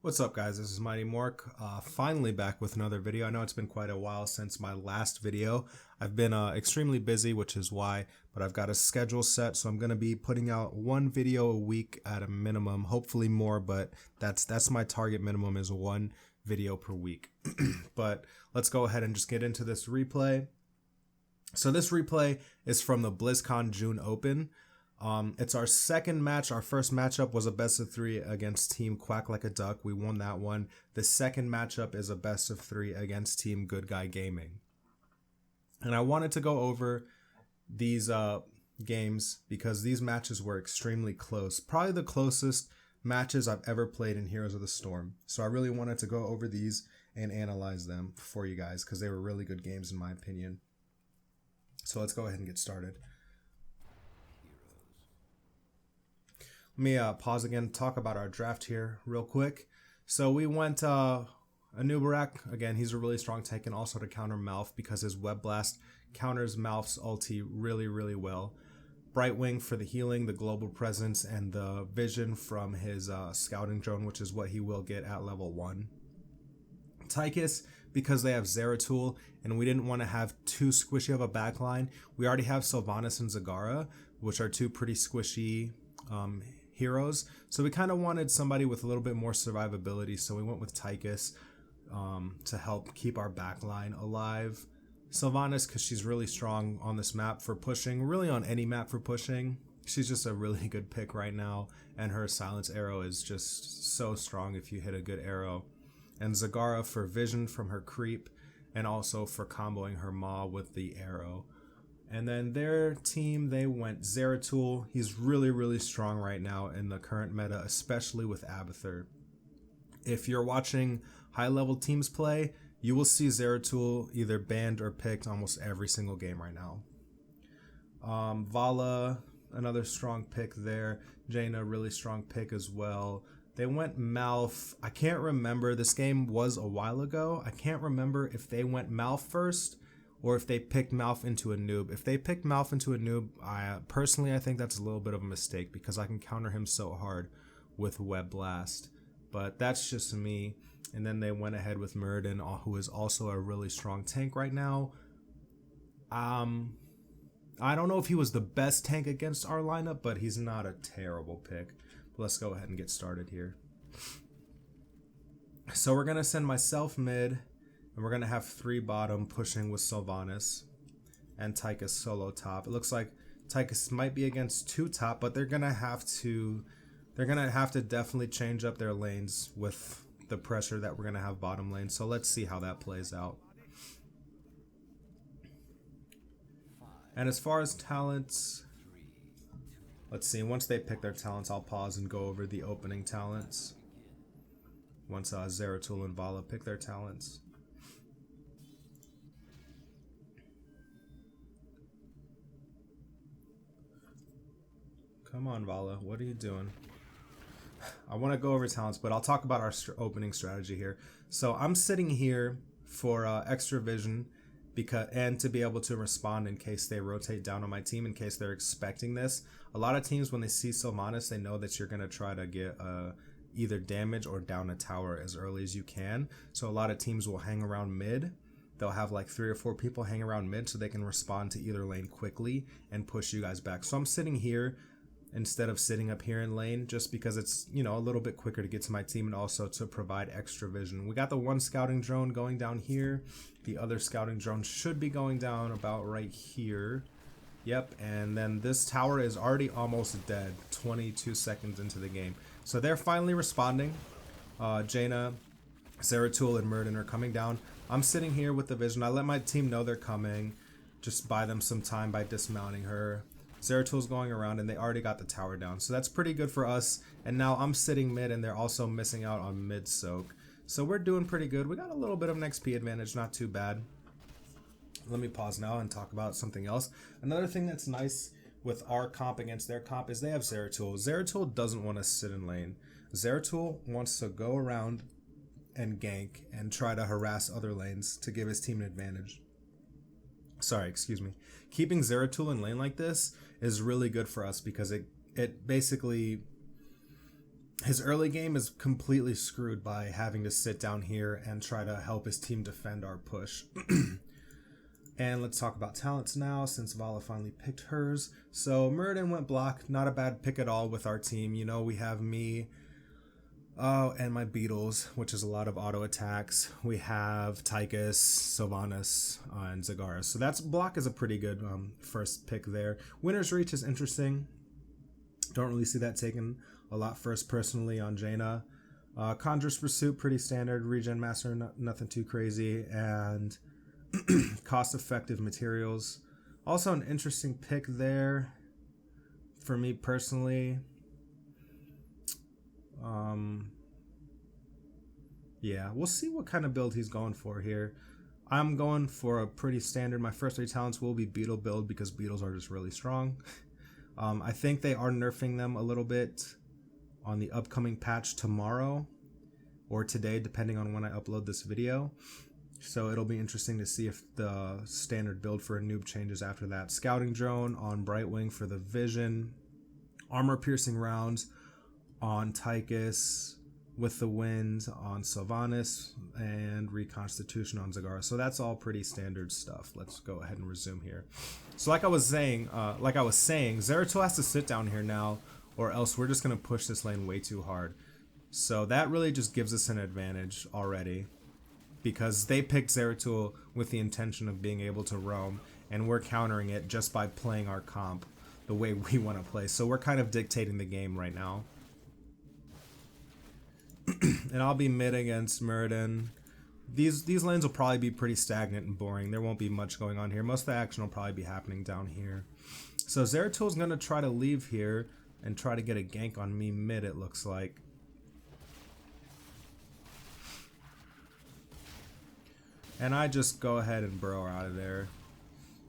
What's up, guys? This is Mighty Mork, finally back with another video. I know it's been quite a while since my last video. I've been extremely busy, which is why, but I've got a schedule set, so I'm going to be putting out one video a week at a minimum, hopefully more, but that's my target minimum, is one video per week. But let's go ahead and just get into this replay. So this replay is from the BlizzCon June Open. It's our second match. Our first matchup was a best of 3 against Team Quack Like a Duck. We won that one. The second matchup is a best of 3 against Team Good Guy Gaming. And I wanted to go over these games because these matches were extremely close. Probably the closest matches I've ever played in Heroes of the Storm. So I really wanted to go over these and analyze them for you guys because they were really good games in my opinion. So let's go ahead and get started. Let me pause again, talk about our draft here real quick. So we went Anubarak. Again, he's a really strong tank and also to counter Malf because his Web Blast counters Malf's ulti really, really well. Brightwing for the healing, the global presence, and the vision from his scouting drone, which is what he will get at level 1. Tychus, because they have Zeratul, and we didn't want to have too squishy of a backline. We already have Sylvanas and Zagara, which are two pretty squishy heroes, so we kind of wanted somebody with a little bit more survivability, so we went with Tychus to help keep our backline alive. Sylvanas, because she's really strong on this map for pushing, really on any map for pushing. She's just a really good pick right now, and her silence arrow is just so strong if you hit a good arrow. And Zagara for vision from her creep, and also for comboing her maw with the arrow. And then their team, they went Zeratul. He's really, really strong right now in the current meta, especially with Abathur. If you're watching high-level teams play, you will see Zeratul either banned or picked almost every single game right now. Vala, another strong pick there. Jaina, really strong pick as well. They went Malf. I can't remember. This game was a while ago. I can't remember if they went Malf first or if they picked Malf into a noob. If they picked Malf into a noob, personally I think that's a little bit of a mistake because I can counter him so hard with Web Blast. But that's just me. And then they went ahead with Muradin, who is also a really strong tank right now. I don't know if he was the best tank against our lineup, but he's not a terrible pick. But let's go ahead and get started here. So we're going to send myself mid. And we're going to have 3 bottom pushing with Sylvanas and Tychus solo top. It looks like Tychus might be against 2 top, but they're going to have to definitely change up their lanes with the pressure that we're going to have bottom lane. So let's see how that plays out. And as far as talents, let's see. Once they pick their talents, I'll pause and go over the opening talents. Once Zeratul and Vala pick their talents. Come on, Vala, what are you doing? I want to go over talents, but I'll talk about our opening strategy here. So I'm sitting here for extra vision and to be able to respond in case they rotate down on my team, in case they're expecting this. A lot of teams, when they see Sylvanas, they know that you're going to try to get either damage or down a tower as early as you can. So a lot of teams will hang around mid. They'll have like 3 or 4 people hang around mid so they can respond to either lane quickly and push you guys back. So I'm sitting here instead of sitting up here in lane just because it's, you know, a little bit quicker to get to my team and also to provide extra vision. We got the 1 scouting drone going down here. The other scouting drone should be going down about right here. Yep, and then this tower is already almost dead 22 seconds into the game. So they're finally responding. Jaina, Zeratul, and Muradin are coming down. I'm sitting here with the vision. I let my team know they're coming. Just buy them some time by dismounting her. Zeratul's going around and they already got the tower down. So that's pretty good for us. And now I'm sitting mid and they're also missing out on mid soak. So we're doing pretty good. We got a little bit of an XP advantage, not too bad. Let me pause now and talk about something else. Another thing that's nice with our comp against their comp is they have Zeratul. Zeratul doesn't want to sit in lane. Zeratul wants to go around and gank and try to harass other lanes to give his team an advantage. Sorry, excuse me. Keeping Zeratul in lane like this is really good for us because it basically his early game is completely screwed by having to sit down here and try to help his team defend our push. And let's talk about talents now, since Vala finally picked hers. So Muradin went block, not a bad pick at all with our team. You know, we have me and my Beetles, which is a lot of auto attacks. We have Tychus, Sylvanas, and Zagara. So that's block is a pretty good first pick there. Winner's Reach is interesting. Don't really see that taken a lot first personally on Jaina. Conjurer's Pursuit, pretty standard. Regen Master, nothing too crazy. And cost-effective materials. Also an interesting pick there for me personally. Yeah, we'll see what kind of build he's going for here. I'm going for a pretty standard. My first 3 talents will be Beetle build because Beetles are just really strong. I think they are nerfing them a little bit on the upcoming patch tomorrow or today, depending on when I upload this video. So it'll be interesting to see if the standard build for a noob changes after that. Scouting Drone on Brightwing for the vision. Armor piercing rounds on Tychus with the wind on Sylvanas, and reconstitution on Zagara. So that's all pretty standard stuff. Let's go ahead and resume here. So like I was saying, Zeratul has to sit down here now, or else we're just gonna push this lane way too hard. So that really just gives us an advantage already, because they picked Zeratul with the intention of being able to roam, and we're countering it just by playing our comp the way we want to play. So we're kind of dictating the game right now. And I'll be mid against Muradin. These lanes will probably be pretty stagnant and boring. There won't be much going on here. Most of the action will probably be happening down here. So Zeratul's going to try to leave here and try to get a gank on me mid, it looks like. And I just go ahead and burrow out of there.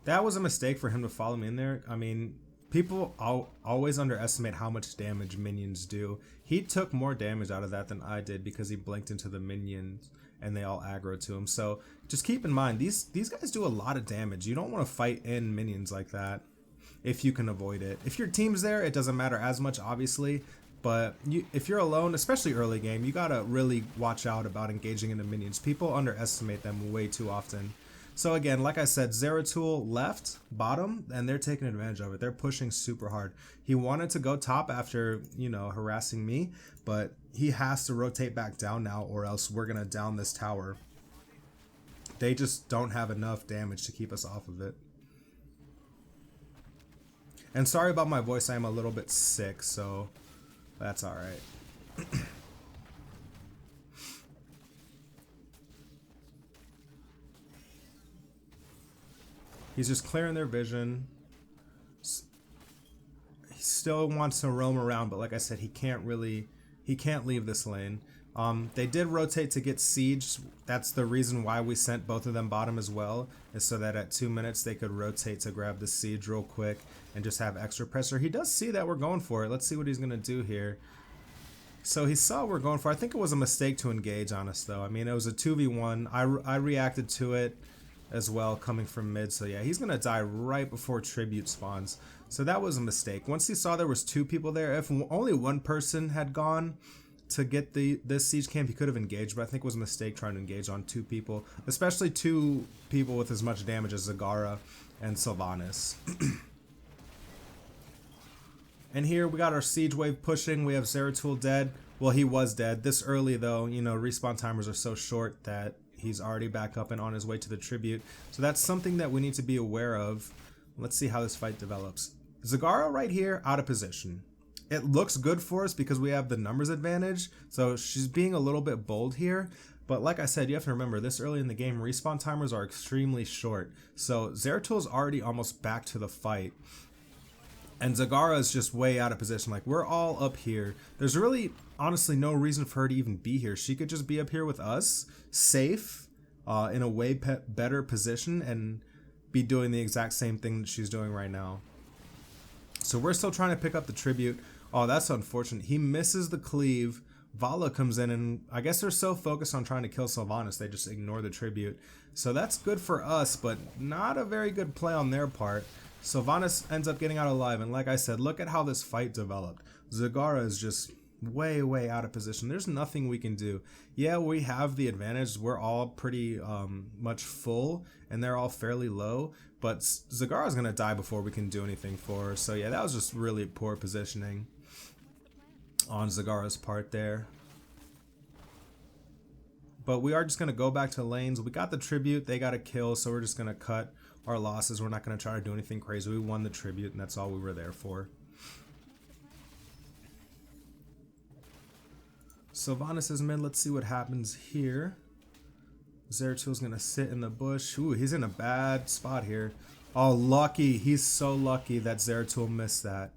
That was a mistake for him to follow me in there. I mean, people always underestimate how much damage minions do. He took more damage out of that than I did because he blinked into the minions and they all aggro to him. So just keep in mind, these guys do a lot of damage. You don't want to fight in minions like that if you can avoid it. If your team's there, it doesn't matter as much, obviously. But if you're alone, especially early game, you gotta really watch out about engaging into minions. People underestimate them way too often. So again, like I said, Zeratul left bottom, and they're taking advantage of it. They're pushing super hard. He wanted to go top after, you know, harassing me, but he has to rotate back down now, or else we're gonna down this tower. They just don't have enough damage to keep us off of it. And sorry about my voice, I am a little bit sick, so that's alright. He's just clearing their vision. He still wants to roam around, but like I said, he can't leave this lane. They did rotate to get siege. That's the reason why we sent both of them bottom as well, is so that at 2 minutes they could rotate to grab the siege real quick and just have extra pressure. He does see that we're going for it. Let's see what he's gonna do here. So he saw what we're going for. I think it was a mistake to engage on us though. I mean, it was a 2v1. I reacted to it as well, coming from mid. So yeah, he's gonna die right before tribute spawns. So that was a mistake. Once he saw there was 2 people there, if only 1 person had gone to get this siege camp, he could have engaged, but I think it was a mistake trying to engage on 2 people, especially 2 people with as much damage as Zagara and Sylvanas. And here we got our siege wave pushing. We have Zeratul dead. Well, he was dead. This early though, you know, respawn timers are so short that he's already back up and on his way to the tribute. So that's something that we need to be aware of. Let's see how this fight develops. Zagara right here, out of position. It looks good for us because we have the numbers advantage. So she's being a little bit bold here. But like I said, you have to remember, this early in the game, respawn timers are extremely short. So Zeratul's already almost back to the fight. And Zagara is just way out of position. Like, we're all up here. There's really, honestly, no reason for her to even be here. She could just be up here with us, safe, in a way better position, and be doing the exact same thing that she's doing right now. So we're still trying to pick up the tribute. Oh, that's unfortunate. He misses the cleave. Vala comes in, and I guess they're so focused on trying to kill Sylvanas, they just ignore the tribute. So that's good for us, but not a very good play on their part. Sylvanas ends up getting out alive, and like I said, look at how this fight developed. Zagara is just way out of position. There's nothing we can do. Yeah, we have the advantage. We're all pretty much full, and they're all fairly low. But Zagara's gonna die before we can do anything for her. So yeah, that was just really poor positioning on Zagara's part there. But we are just gonna go back to lanes. We got the tribute. They got a kill, so we're just gonna cut our losses. We're not gonna try to do anything crazy. We won the tribute, and that's all we were there for. Sylvanas is mid. Let's see what happens here. Zeratil's gonna sit in the bush. Ooh, he's in a bad spot here. Oh, lucky. He's so lucky that Zeratil missed that.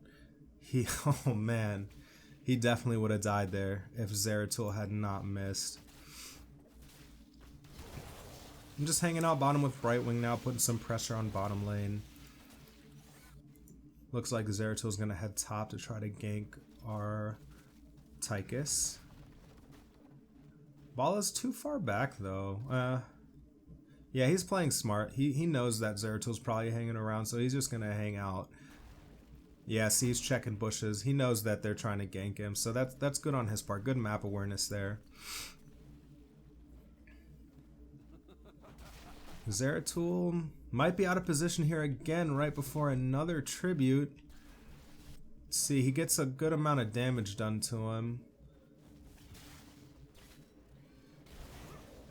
Oh man. He definitely would have died there if Zeratil had not missed. I'm just hanging out bottom with Brightwing now, putting some pressure on bottom lane. Looks like Zeratil's gonna head top to try to gank our Tychus. Bala's too far back though. Yeah, he's playing smart. He knows that Zeratil's probably hanging around, so he's just gonna hang out. Yeah, see, he's checking bushes. He knows that they're trying to gank him, so that's good on his part. Good map awareness there. Zeratil might be out of position here again right before another tribute. Let's see, he gets a good amount of damage done to him.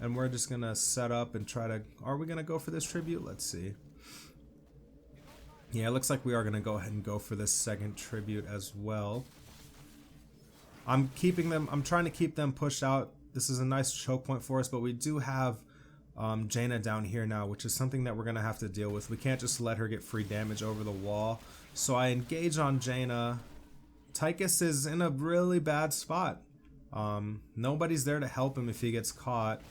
And we're just gonna set up and try to... Are we gonna go for this tribute? Let's see. Yeah, it looks like we are gonna go ahead and go for this second tribute as well. I'm trying to keep them pushed out. This is a nice choke point for us, but we do have Jaina down here now, which is something that we're gonna have to deal with. We can't just let her get free damage over the wall. So I engage on Jaina. Tychus is in a really bad spot. Nobody's there to help him if he gets caught.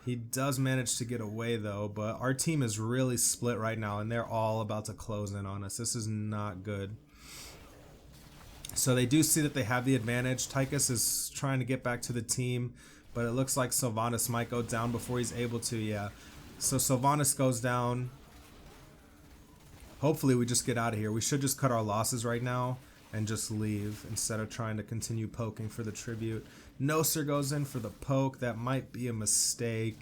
He does manage to get away though, but our team is really split right now and they're all about to close in on us. This is not good. So they do see that they have the advantage. Tychus is trying to get back to the team, but it looks like Sylvanas might go down before he's able to, yeah. So Sylvanas goes down. Hopefully we just get out of here. We should just cut our losses right now and just leave instead of trying to continue poking for the tribute. Noser goes in for the poke. That might be a mistake.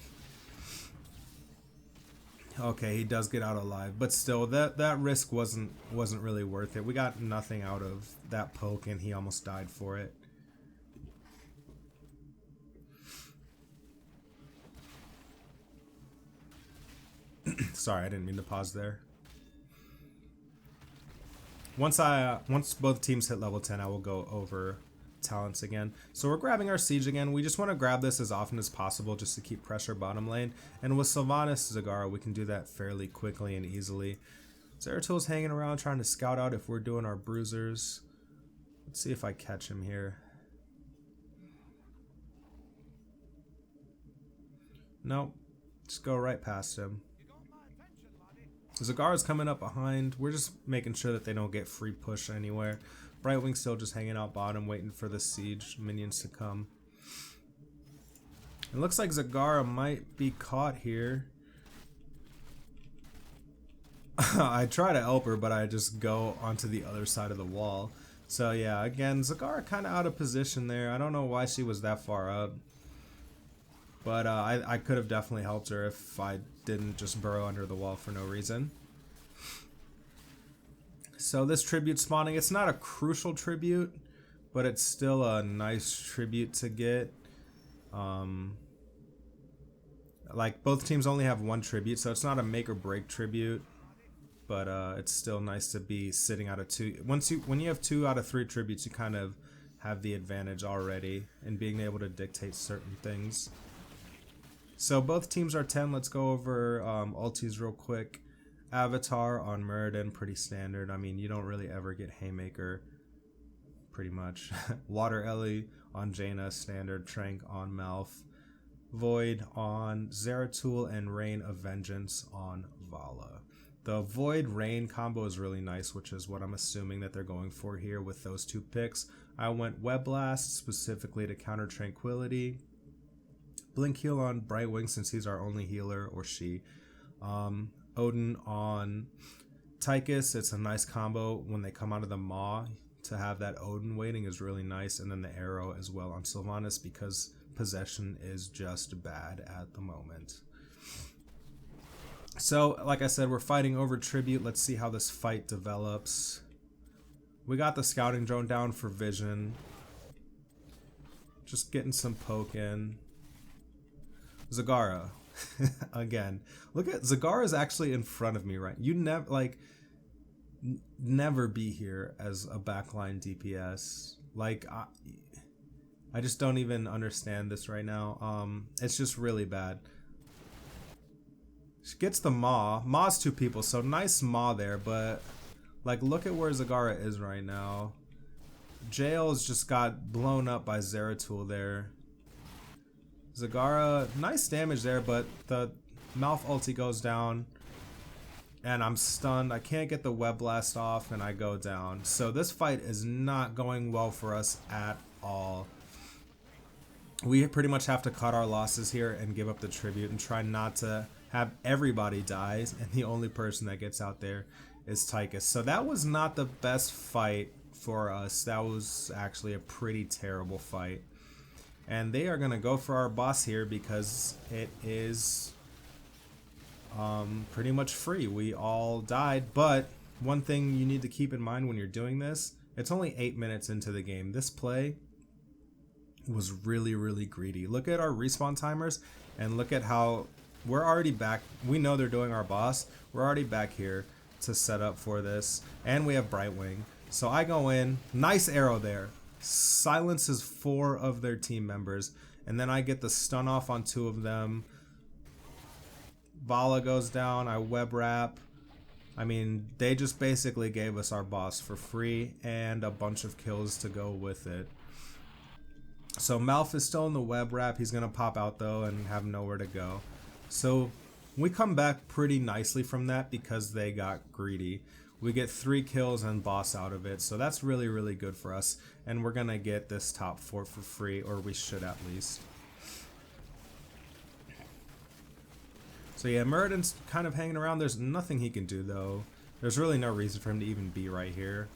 Okay, he does get out alive, but still, that risk wasn't really worth it. We got nothing out of that poke, and he almost died for it. Sorry, I didn't mean to pause there. Once both teams hit level 10, I will go over talents again. So we're grabbing our siege again. We just want to grab this as often as possible just to keep pressure bottom lane. And with Sylvanas Zagara, we can do that fairly quickly and easily. Zeratil's hanging around trying to scout out if we're doing our bruisers. Let's see if I catch him here. Nope. Just go right past him. Zagara's coming up behind. We're just making sure that they don't get free push anywhere. Brightwing's still just hanging out bottom, waiting for the siege minions to come. It looks like Zagara might be caught here. I try to help her, but I just go onto the other side of the wall. So yeah, again, Zagara kind of out of position there. I don't know why she was that far up. But I could have definitely helped her if I didn't just burrow under the wall for no reason. So this tribute spawning, it's not a crucial tribute, but it's still a nice tribute to get. Like both teams only have one tribute, so it's not a make or break tribute, but it's still nice to be sitting out of two. When you have 2 out of 3 tributes, you kind of have the advantage already in being able to dictate certain things. So both teams are 10. Let's go over ultis real quick. Avatar on Muradin, pretty standard. I mean, you don't really ever get Haymaker, pretty much. Water Ellie on Jaina, standard. Trank on Malf. Void on Zeratul, and Rain of Vengeance on Vala. The Void Rain combo is really nice, which is what I'm assuming that they're going for here with those 2 picks. I went Web Blast specifically to counter Tranquility. Blink Heal on Brightwing since he's our only healer, or she. Odin on Tychus. It's a nice combo when they come out of the Maw. to have that Odin waiting is really nice, and then the arrow as well on Sylvanas because possession is just bad at the moment. So, like I said, we're fighting over tribute. Let's see how this fight develops. We got the scouting drone down for vision. Just getting some poke in. Zagara. Again. Look at Zagara's actually in front of me, right? You never, like, never be here as a backline DPS. Like, I just don't even understand this right now. It's just really bad. She gets the Maw. Maw's 2 people, so nice Maw there, but like look at where Zagara is right now. Jail's just got blown up by Zeratul there. Zagara, nice damage there, but the Malf ulti goes down. And I'm stunned. I can't get the web blast off and I go down. So this fight is not going well for us at all. We pretty much have to cut our losses here and give up the tribute and try not to have everybody die, and the only person that gets out there is Tychus. So that was not the best fight for us. That was actually a pretty terrible fight. And they are going to go for our boss here because it is pretty much free. We all died, but one thing you need to keep in mind when you're doing this, it's only 8 minutes into the game. This play was really, really greedy. Look at our respawn timers and look at how we're already back. We know they're doing our boss. We're already back here to set up for this. And we have Brightwing. So I go in. Nice arrow there. Silences 4 of their team members. And then I get the stun off on 2 of them. Vala goes down. I web wrap. I mean, they just basically gave us our boss for free and a bunch of kills to go with it. So Malf is still in the web wrap. He's going to pop out though and have nowhere to go. So we come back pretty nicely from that because they got greedy. We get 3 kills and boss out of it. So that's really, really good for us. And we're going to get this top 4 for free, or we should at least. So yeah, Muradin's kind of hanging around. There's nothing he can do though. There's really no reason for him to even be right here.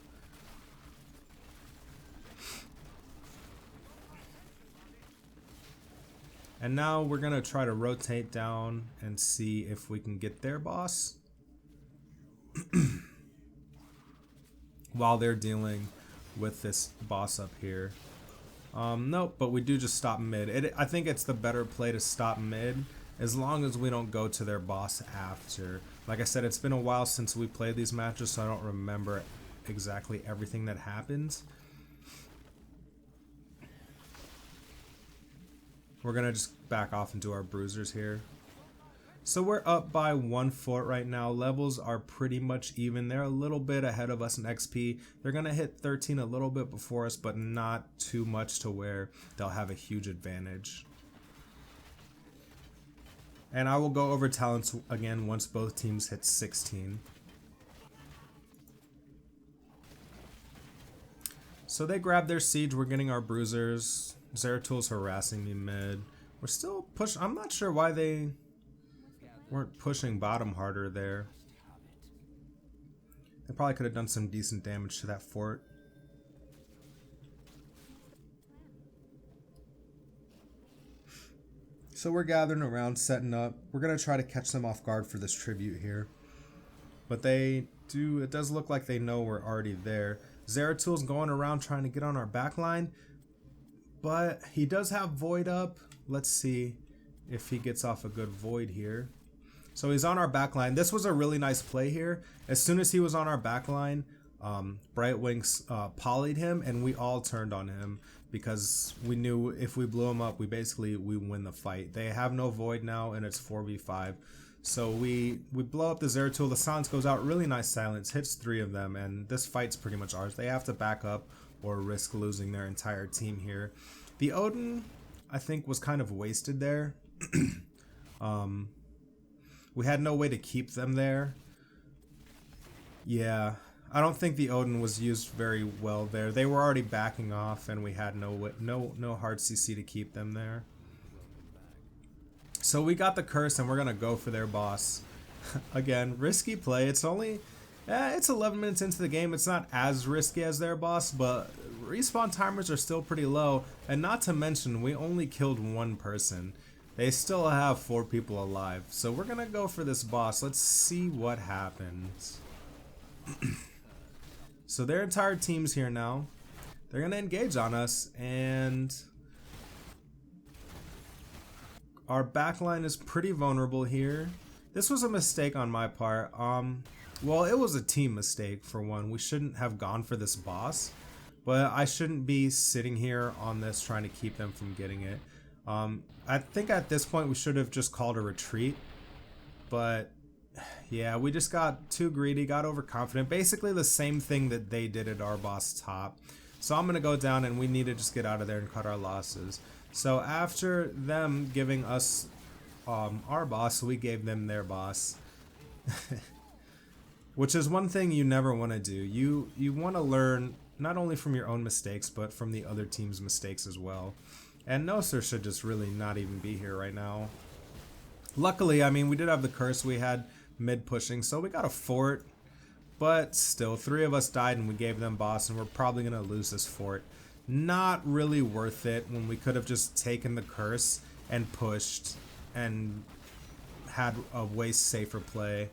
And now we're going to try to rotate down and see if we can get their boss while they're dealing with this boss up here. Nope, but we do just stop mid. I think it's the better play to stop mid as long as we don't go to their boss after. Like I said, it's been a while since we played these matches, so I don't remember exactly everything that happens. We're going to just back off and do our bruisers here. So we're up by 1 fort right now. Levels are pretty much even. They're a little bit ahead of us in XP. They're going to hit 13 a little bit before us, but not too much to where they'll have a huge advantage. And I will go over talents again once both teams hit 16. So they grab their siege. We're getting our bruisers. Zeratul's harassing me mid. We're still pushing. I'm not sure why they weren't pushing bottom harder there. They probably could have done some decent damage to that fort. So we're gathering around, setting up. We're going to try to catch them off guard for this tribute here. But it does look like they know we're already there. Zeratul's going around trying to get on our back line. But he does have Void up. Let's see if he gets off a good Void here. So he's on our back line. This was a really nice play here. As soon as he was on our back line, Brightwings polyed him, and we all turned on him because we knew if we blew him up, we win the fight. They have no Void now, and it's 4v5. So we blow up the Zeratul. The silence goes out. Really nice silence. Hits 3 of them, and this fight's pretty much ours. They have to back up or risk losing their entire team here. The Odin, I think, was kind of wasted there. We had no way to keep them there. Yeah, I don't think the Odin was used very well there. They were already backing off, and we had no hard CC to keep them there. So we got the curse, and we're gonna go for their boss. Again, risky play. It's It's 11 minutes into the game. It's not as risky as their boss, but respawn timers are still pretty low. And not to mention, we only killed one person. They still have 4 people alive. So we're gonna go for this boss. Let's see what happens. So their entire team's here now. They're gonna engage on us, and our backline is pretty vulnerable here. This was a mistake on my part. Well, it was a team mistake for one. We shouldn't have gone for this boss, but I shouldn't be sitting here on this trying to keep them from getting it. I think at this point we should have just called a retreat, but yeah, we just got too greedy, got overconfident. Basically the same thing that they did at our boss top. So I'm gonna go down, and we need to just get out of there and cut our losses. So after them giving us our boss, we gave them their boss. Which is one thing you never want to do. You want to learn not only from your own mistakes, but from the other team's mistakes as well. And Noser should just really not even be here right now. Luckily, I mean, we did have the curse. We had mid pushing, so we got a fort. But still, 3 of us died and we gave them boss, and we're probably going to lose this fort. Not really worth it when we could have just taken the curse and pushed and had a way safer play.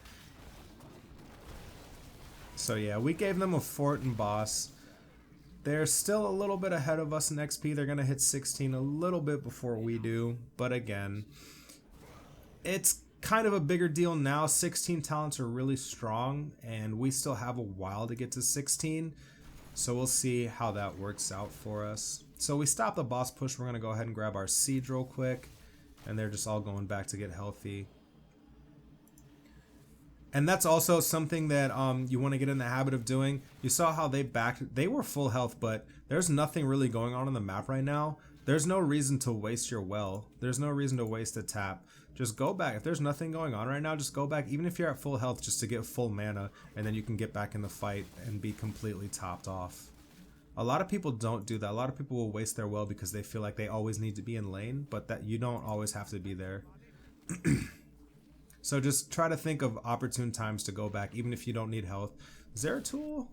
So yeah, we gave them a fort and boss. They're still a little bit ahead of us in XP. They're going to hit 16 a little bit before we do. But again, it's kind of a bigger deal now. 16 talents are really strong, and we still have a while to get to 16. So we'll see how that works out for us. So we stopped the boss push. We're going to go ahead and grab our siege real quick. And they're just all going back to get healthy. And that's also something that you want to get in the habit of doing. You saw how they were full health, but there's nothing really going on the map right now. There's no reason to waste your well. There's no reason to waste a tap. Just go back. If there's nothing going on right now, just go back, even if you're at full health, just to get full mana, and then you can get back in the fight and be completely topped off. A lot of people don't do that. A lot of people will waste their well because they feel like they always need to be in lane, but that you don't always have to be there. So just try to think of opportune times to go back, even if you don't need health. Zeratul,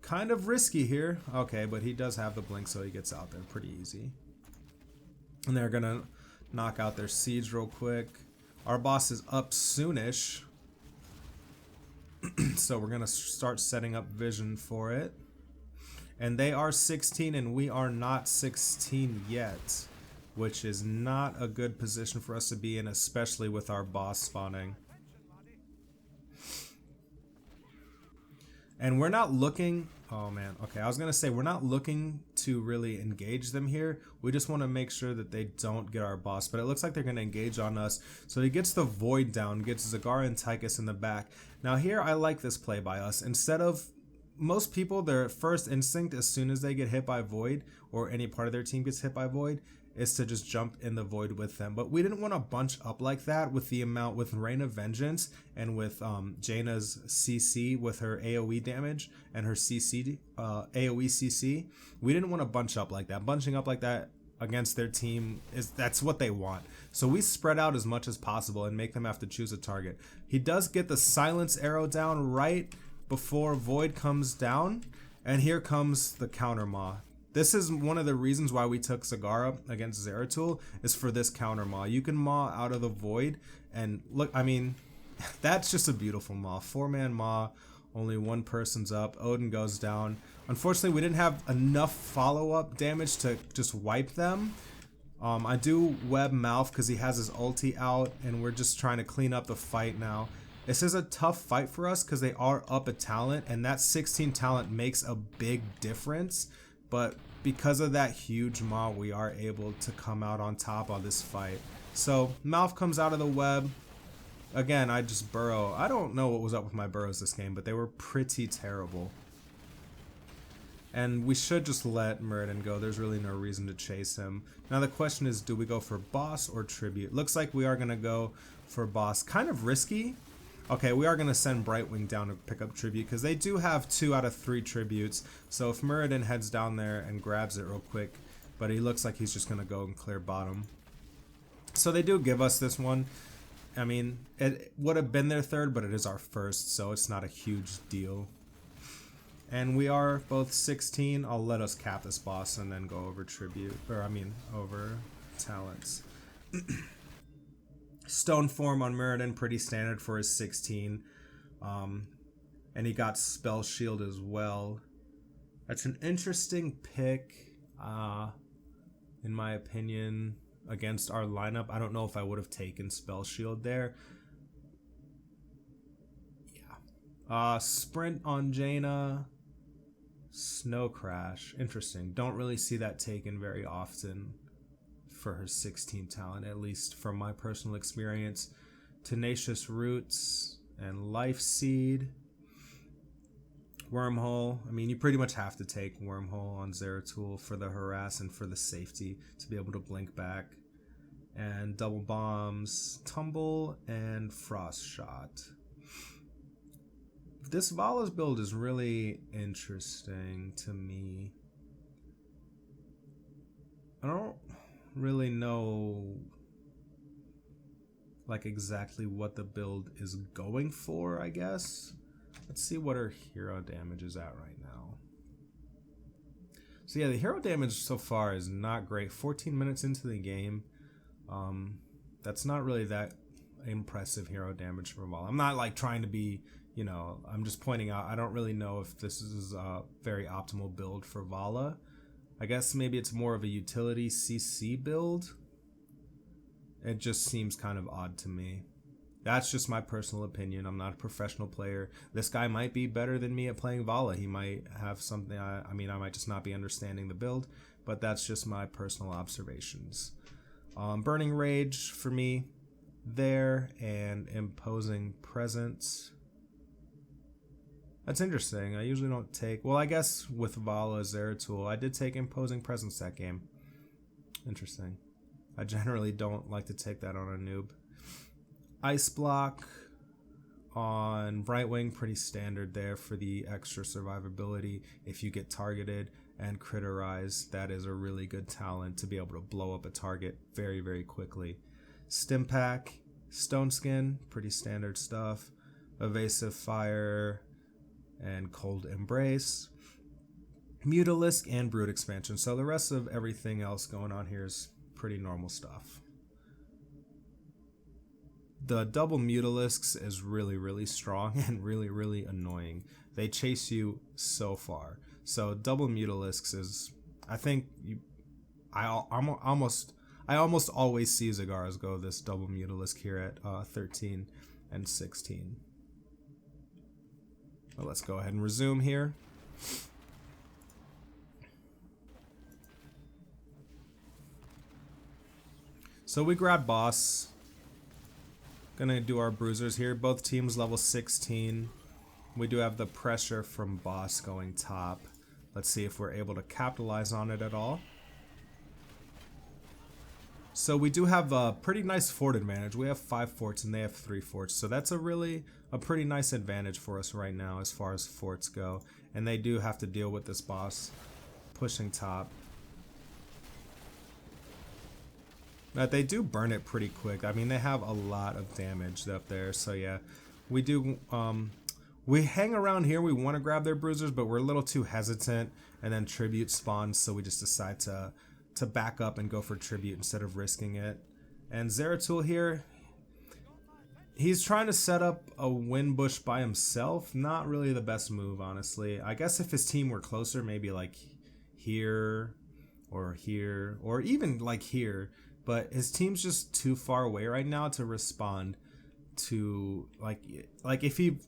kind of risky here. Okay, but he does have the blink, so he gets out there pretty easy. And they're gonna knock out their siege real quick. Our boss is up soonish. So we're gonna start setting up vision for it. And they are 16 and we are not 16 yet, which is not a good position for us to be in, especially with our boss spawning. And we're not looking, oh man, okay, I was gonna say we're not looking to really engage them here. We just want to make sure that they don't get our boss, but it looks like they're gonna engage on us. So he gets the void down, gets Zagara and Tychus in the back. Now here I like this play by us. Instead of most people, their first instinct as soon as they get hit by void, or any part of their team gets hit by void, is to just jump in the void with them. But we didn't want to bunch up like that with the amount, with Reign of Vengeance and with Jaina's CC with her AoE damage and her CC, AoE CC. We didn't want to bunch up like that. Bunching up like that against their team, that's what they want. So we spread out as much as possible and make them have to choose a target. He does get the silence arrow down right before void comes down, and here comes the counter maw. This is one of the reasons why we took Zagara against Zeratul, is for this counter maw. You can maw out of the void, and look, I mean, that's just a beautiful maw. 4-man maw, only one person's up. Odin goes down. Unfortunately, we didn't have enough follow-up damage to just wipe them. I do web mouth because he has his ulti out, and we're just trying to clean up the fight now. This is a tough fight for us because they are up a talent, and that 16 talent makes a big difference. But because of that huge maw, we are able to come out on top on this fight. So mouth comes out of the web. Again, I just burrow. I don't know what was up with my burrows this game, but they were pretty terrible. And we should just let Muradin go. There's really no reason to chase him. Now the question is, do we go for boss or tribute? Looks like we are going to go for boss. Kind of risky. Okay, we are going to send Brightwing down to pick up tribute because they do have 2 out of 3 tributes. So if Muradin heads down there and grabs it real quick, but he looks like he's just going to go and clear bottom. So they do give us this one. I mean, it would have been their third, but it is our first, so it's not a huge deal. And we are both 16. I'll let us cap this boss and then go over tribute, or I mean, over talents. Stone form on Mirrodin, pretty standard for his 16. And he got Spell Shield as well. That's an interesting pick, in my opinion, against our lineup. I don't know if I would have taken Spell Shield there. Yeah. Sprint on Jaina. Snow Crash. Interesting. Don't really see that taken very often for her 16 talent, at least from my personal experience. Tenacious Roots and Life Seed. Wormhole. I mean, you pretty much have to take Wormhole on Zeratul for the harass and for the safety to be able to blink back. And Double Bombs, Tumble, and Frost Shot. This Vala's build is really interesting to me. I don't really know like exactly what the build is going for, I guess. Let's see what her hero damage is at right now. So yeah, the hero damage so far is not great. 14 minutes into the game. That's not really that impressive hero damage for Vala. I'm not like trying to be, you know, I'm just pointing out I don't really know if this is a very optimal build for Vala. I guess maybe it's more of a utility CC build. It just seems kind of odd to me. That's just my personal opinion. I'm not a professional player. This guy might be better than me at playing Vala. He might have something, I mean, I might just not be understanding the build, but that's just my personal observations. Burning Rage for me there, and Imposing Presence. That's interesting. I usually don't take, well, I guess with Vala Zeratul, I did take Imposing Presence that game. Interesting. I generally don't like to take that on a noob. Ice Block on Brightwing, pretty standard there for the extra survivability if you get targeted, and Critterize, that is a really good talent to be able to blow up a target very, very quickly. Stimpack, Stone Skin, pretty standard stuff. Evasive Fire and Cold Embrace. Mutalisk and Brood Expansion. So the rest of everything else going on here is pretty normal stuff. The double Mutalisks is really, really strong and really, really annoying. They chase you so far. So double Mutalisks is, I think, I almost always see Zagaras go this double Mutalisk here at 13 and 16. Well, let's go ahead and resume here. So we grab boss. Gonna do our bruisers here. Both teams level 16. We do have the pressure from boss going top. Let's see if we're able to capitalize on it at all. So we do have a pretty nice fort advantage. We have 5 forts and they have 3 forts. So that's a pretty nice advantage for us right now as far as forts go. And they do have to deal with this boss pushing top. But they do burn it pretty quick. I mean, they have a lot of damage up there. So yeah, we do, we hang around here. We want to grab their bruisers, but we're a little too hesitant. And then tribute spawns, so we just decide to back up and go for tribute instead of risking it. And Zeratul here, he's trying to set up a wind bush by himself. Not really the best move, honestly. I guess if his team were closer, maybe like here, or even like here. But his team's just too far away right now to respond to, like if he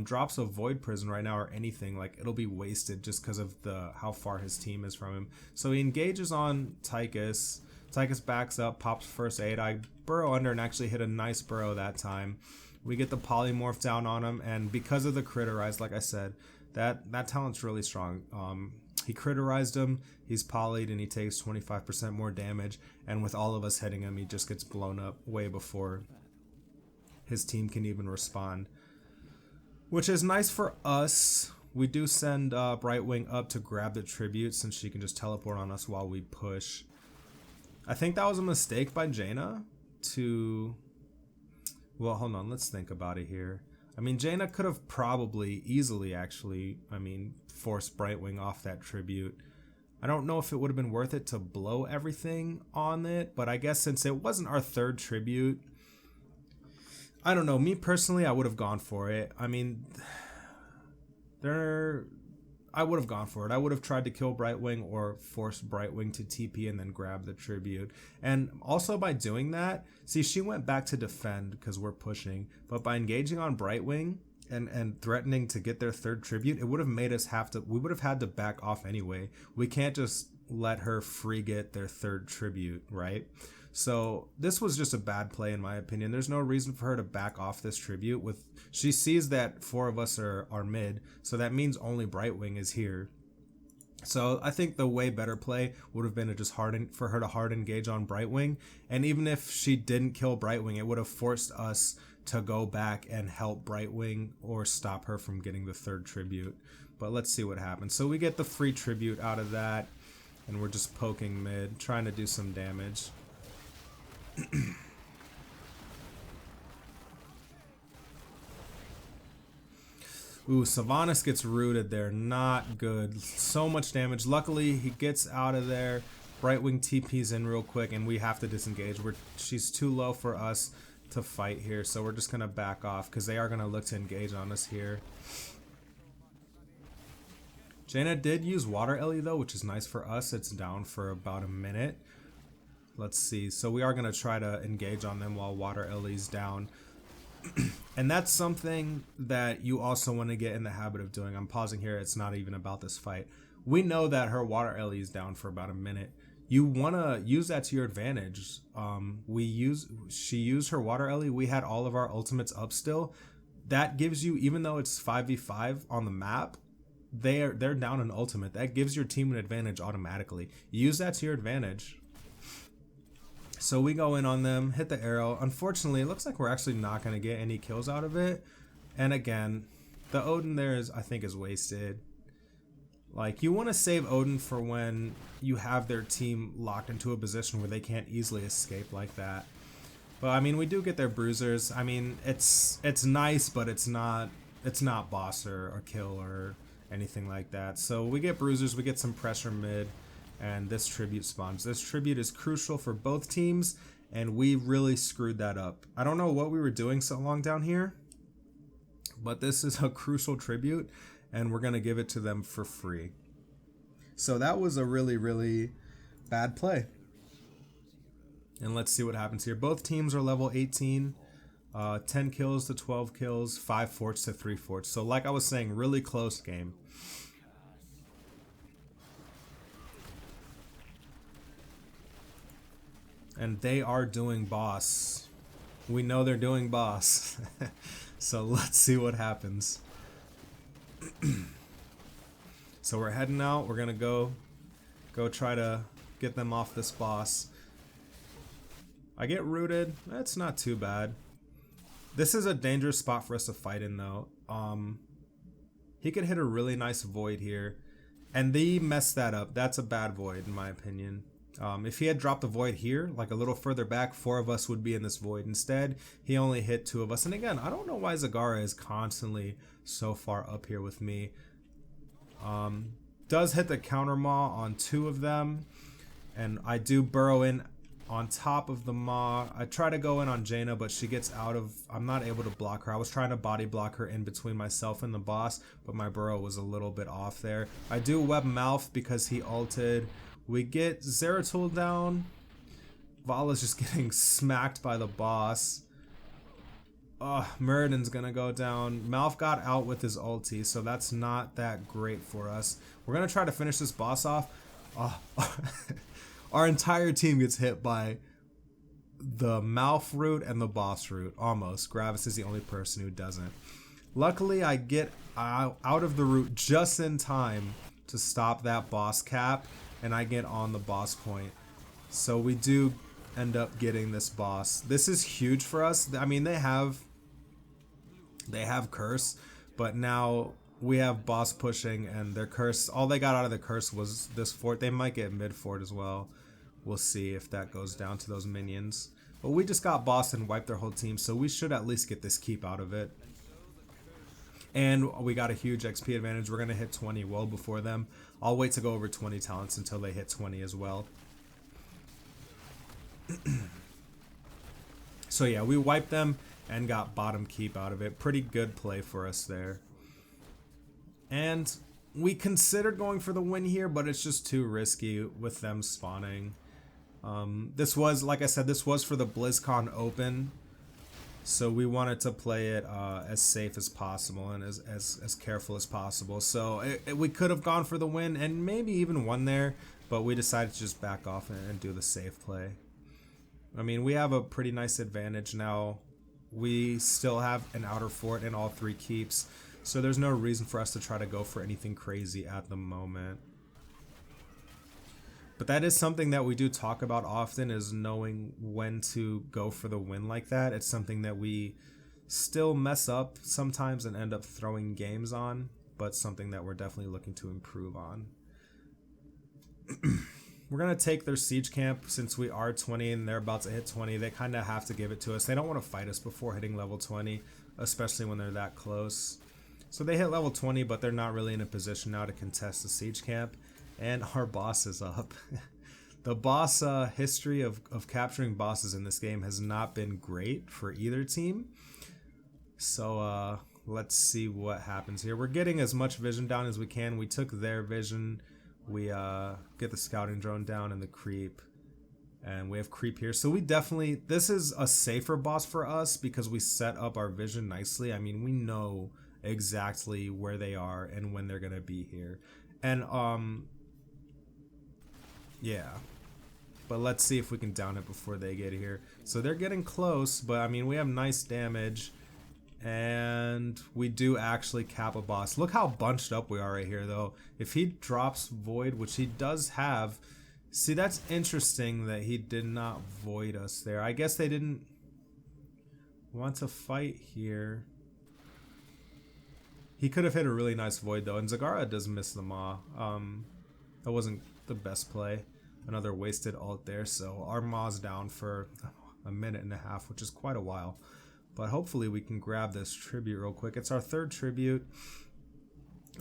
drops a Void Prison right now or anything, like it'll be wasted just because of how far his team is from him. So he engages on Tychus. Tychus backs up, pops first aid. I burrow under and actually hit a nice burrow that time. We get the polymorph down on him, and because of the Critterize, like I said, that talent's really strong. He critterized him, he's polyed, and he takes 25% more damage, and with all of us hitting him, he just gets blown up way before his team can even respond. Which is nice for us. We do send Brightwing up to grab the tribute since she can just teleport on us while we push. I think that was a mistake by Jaina to Well, hold on. Let's think about it here. I mean, Jaina could have probably easily actually, forced Brightwing off that tribute. I don't know if it would have been worth it to blow everything on it, but I guess since it wasn't our third tribute, I don't know. Me personally, I would have gone for it. I mean, I would have gone for it. I would have tried to kill Brightwing or force Brightwing to TP and then grab the tribute. And also by doing that, see, she went back to defend because we're pushing, but by engaging on Brightwing and threatening to get their third tribute, it would have made us we would have had to back off anyway. We can't just let her free get their third tribute, right? So this was just a bad play in my opinion. There's no reason for her to back off this tribute. She sees that 4 of us are mid, so that means only Brightwing is here. So I think the way better play would have been to just for her to hard engage on Brightwing, and even if she didn't kill Brightwing, it would have forced us to go back and help Brightwing or stop her from getting the third tribute. But let's see what happens. So we get the free tribute out of that, and we're just poking mid, trying to do some damage. Ooh, Sylvanas gets rooted there. Not good. So much damage. Luckily, he gets out of there. Brightwing TP's in real quick, and we have to disengage. She's too low for us to fight here, so we're just going to back off because they are going to look to engage on us here. Jaina did use Water Ellie, though, which is nice for us. It's down for about a minute. Let's see. So we are going to try to engage on them while Water Ellie's down. And that's something that you also want to get in the habit of doing. I'm pausing here. It's not even about this fight. We know that her Water Ellie is down for about a minute. You want to use that to your advantage. She used her Water Ellie. We had all of our ultimates up still. That gives you, even though it's 5v5 on the map, they're down an ultimate. That gives your team an advantage automatically. Use that to your advantage. So we go in on them, hit the arrow. Unfortunately, it looks like we're actually not going to get any kills out of it. And again, the Odin there I think is wasted. Like, you want to save Odin for when you have their team locked into a position where they can't easily escape like that. But I mean, we do get their bruisers. I mean, it's nice, but it's not boss or kill or anything like that. So we get bruisers, we get some pressure mid. And this tribute spawns. This tribute is crucial for both teams, and we really screwed that up. I don't know what we were doing so long down here, but this is a crucial tribute, and we're going to give it to them for free. So that was a really, really bad play. And let's see what happens here. Both teams are level 18, 10 kills to 12 kills, 5 forts to 3 forts. So like I was saying, really close game. And they are doing boss. We know they're doing boss. So let's see what happens. So we're heading out. We're gonna go try to get them off this boss. I get rooted. That's not too bad. This is a dangerous spot for us to fight in though. He could hit a really nice void here. And they messed that up. That's a bad void in my opinion. If he had dropped the void here, like a little further back, 4 of us would be in this void. Instead, he only hit 2 of us. And again, I don't know why Zagara is constantly so far up here with me. Does hit the counter maw on 2 of them. And I do burrow in on top of the maw. I try to go in on Jaina, but she gets out of... I'm not able to block her. I was trying to body block her in between myself and the boss, but my burrow was a little bit off there. I do web mouth because he ulted. We get Zeratul down. Vala's just getting smacked by the boss. Muradin's gonna go down. Malf got out with his ulti, so that's not that great for us. We're gonna try to finish this boss off. Our entire team gets hit by the Malf root and the boss root, almost. Gravis is the only person who doesn't. Luckily, I get out of the root just in time to stop that boss cap, and I get on the boss point. So we do end up getting this boss. This is huge for us. I mean, they have curse, but now we have boss pushing and their curse. All they got out of the curse was this fort. They might get mid fort as well. we'll see if that goes down to those minions. But we just got bossed and wiped their whole team, so we should at least get this keep out of it. And we got a huge XP advantage. We're going to hit 20 well before them. I'll wait to go over 20 talents until they hit 20 as well. So yeah, we wiped them and got bottom keep out of it. Pretty good play for us there. And we considered going for the win here, but it's just too risky with them spawning. This was, like I said, this was for the BlizzCon Open. So we wanted to play it as safe as possible and as careful as possible. So we could have gone for the win and maybe even won there, but we decided to just back off and do the safe play. I mean, we have a pretty nice advantage now. We still have an outer fort and all 3 keeps, so there's no reason for us to try to go for anything crazy at the moment. But that is something that we do talk about often, is knowing when to go for the win like that. It's something that we still mess up sometimes and end up throwing games on, but something that we're definitely looking to improve on. We're going to take their siege camp since we are 20 and they're about to hit 20. They kind of have to give it to us. They don't want to fight us before hitting level 20, especially when they're that close. So they hit level 20, but they're not really in a position now to contest the siege camp. And our boss is up. The boss history of capturing bosses in this game has not been great for either team. So let's see what happens here. We're getting as much vision down as we can. We took their vision. We get the scouting drone down and the creep. And we have creep here. So we definitely, this is a safer boss for us because we set up our vision nicely. I mean, we know exactly where they are and when they're going to be here. And yeah, but let's see if we can down it before they get here. So they're getting close, but I mean, we have nice damage and we do actually cap a boss. Look how bunched up we are right here though. If he drops void, which he does have, see, that's interesting that he did not void us there. I guess they didn't want to fight here. He could have hit a really nice void though, and Zagara does miss the Maw. That wasn't the best play. Another wasted ult there, so our Maw's down for a minute and a half, which is quite a while. But hopefully we can grab this tribute real quick. It's our 3rd tribute.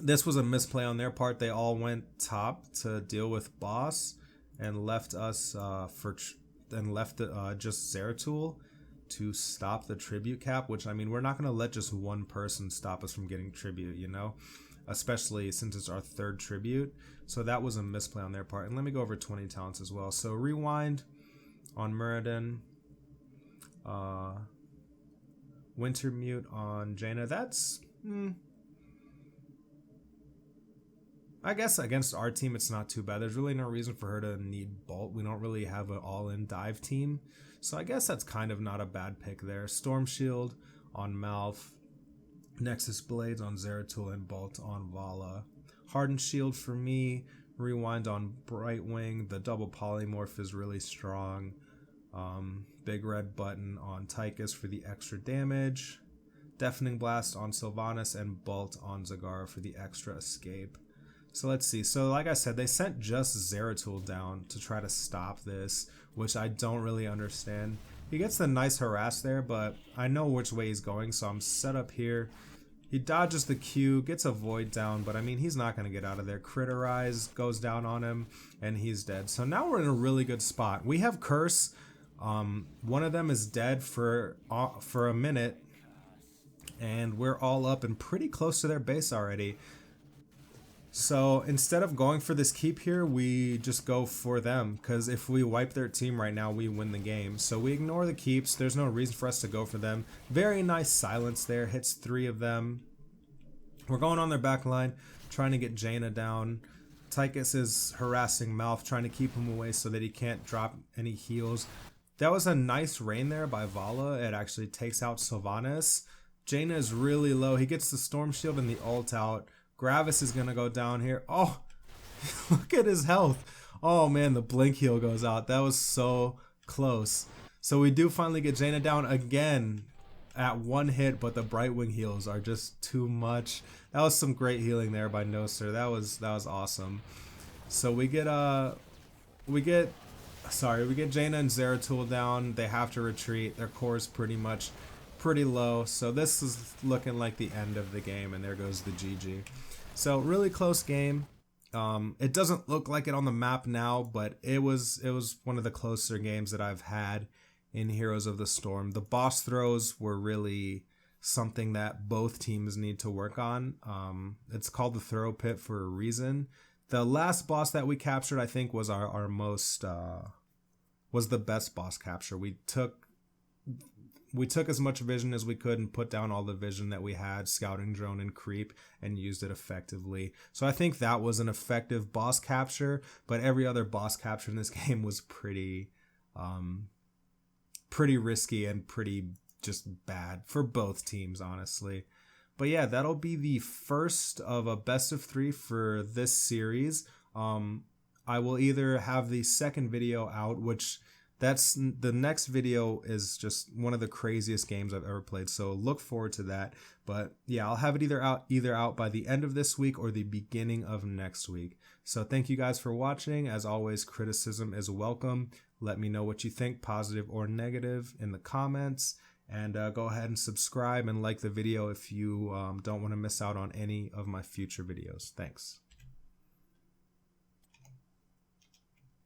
This was a misplay on their part. They all went top to deal with boss and left us just Zeratul to stop the tribute cap, which, I mean, we're not going to let just one person stop us from getting tribute, you know, especially since it's our 3rd tribute. So that was a misplay on their part. And let me go over 20 talents as well. So rewind on Muradin, winter mute on Jaina. That's I guess against our team it's not too bad. There's really no reason for her to need bolt. We don't really have an all-in dive team, so I guess that's kind of not a bad pick there. Storm Shield on Malf, Nexus Blades on Zeratul, and Bolt on Vala. Hardened Shield for me, rewind on Brightwing. The double polymorph is really strong. Big red button on Tychus for the extra damage. Deafening Blast on Sylvanas, and Bolt on Zagara for the extra escape. So let's see. So like I said, they sent just Zeratul down to try to stop this, which I don't really understand. He gets the nice harass there, but I know which way he's going, so I'm set up here. He dodges the Q, gets a void down, but I mean, he's not going to get out of there. Criterize goes down on him, and he's dead. So now we're in a really good spot. We have Curse. One of them is dead for a minute, and we're all up and pretty close to their base already. So instead of going for this keep here, we just go for them, because if we wipe their team right now, we win the game. So we ignore the keeps. There's no reason for us to go for them. Very nice silence there. Hits 3 of them. We're going on their back line, trying to get Jaina down. Tychus is harassing Malf, trying to keep him away so that he can't drop any heals. That was a nice rain there by Vala. It actually takes out Sylvanas. Jaina is really low. He gets the Storm Shield and the ult out. Gravis is going to go down here. Oh, look at his health. Oh, man, the blink heal goes out. That was so close. So we do finally get Jaina down again at 1 hit, but the Brightwing heals are just too much. That was some great healing there by No Sir. That was awesome. So we get Sorry, we get Jaina and Zeratul down. They have to retreat. Their core is pretty low. So this is looking like the end of the game, and there goes the GG. So really close game. It doesn't look like it on the map now, but it was one of the closer games that I've had in Heroes of the Storm. The boss throws were really something that both teams need to work on. It's called the throw pit for a reason. The last boss that we captured, I think, was our most was the best boss capture. We took as much vision as we could and put down all the vision that we had, scouting drone and creep, and used it effectively. So I think that was an effective boss capture, but every other boss capture in this game was pretty risky and pretty just bad for both teams, honestly. But yeah, that'll be the first of a best of 3 for this series. I will either have the second video out, which that's the next video is just one of the craziest games I've ever played. So look forward to that. But yeah, I'll have it either out by the end of this week or the beginning of next week. So thank you guys for watching. As always, criticism is welcome. Let me know what you think, positive or negative, in the comments. And go ahead and subscribe and like the video if you don't want to miss out on any of my future videos. Thanks.